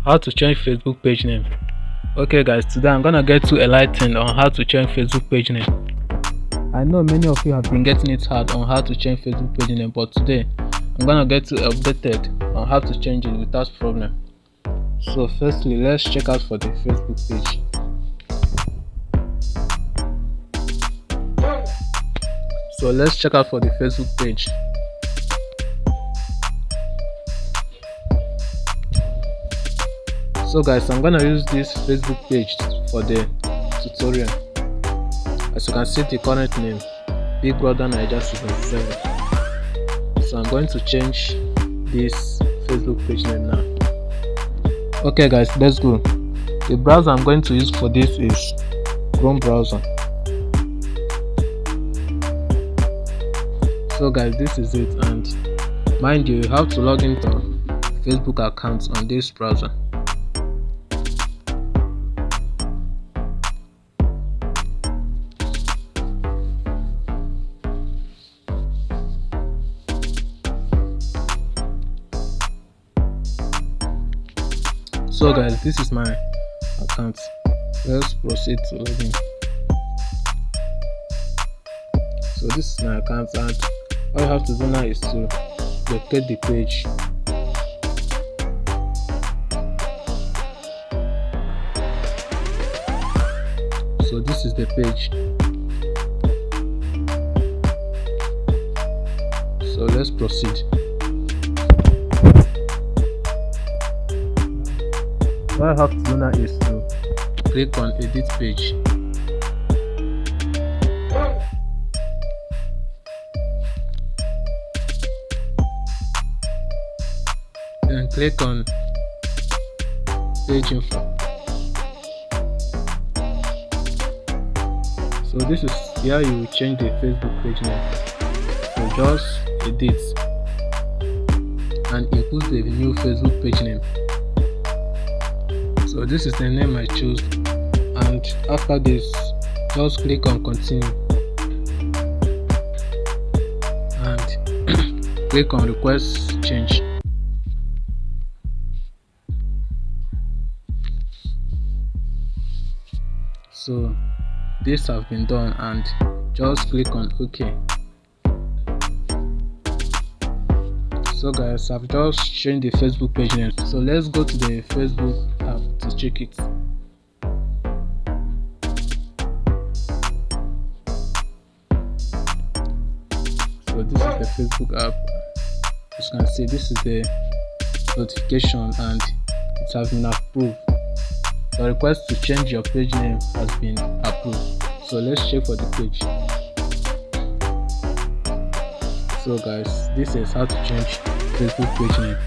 How to change Facebook page name. Okay guys, today I'm gonna get you enlightened on how to change Facebook page name. I know many of you have been getting it hard on how to change Facebook page name, but today I'm gonna get you updated on how to change it without problem. So firstly, let's check out for the Facebook page. So let's check out for the Facebook page. So guys, I'm gonna use this Facebook page for the tutorial. As you can see, the current name, Big Brother Naija 77. So I'm going to change this Facebook page name now. Okay guys, let's go. The browser I'm going to use for this is Chrome browser. So guys, this is it, and mind you have to log into Facebook account on this browser. So guys, this is my account. Let's proceed to login. So this is my account, and all you have to do now is to locate the page. So this is the page. So let's proceed. What I have to do now is to click on edit page. Then click on page info. So this is here you will change the Facebook page name. So just edit and input the new Facebook page name. So this is the name I choose, and after this just click on continue and click on request change. So this have been done, and just click on OK. So guys, I've just changed the Facebook page name. So let's go to the Facebook app to check it. So this is the Facebook app. As you can see, this is the notification, and it has been approved. The request to change your page name has been approved. So let's check for the page. So guys, this is how to change Facebook page name.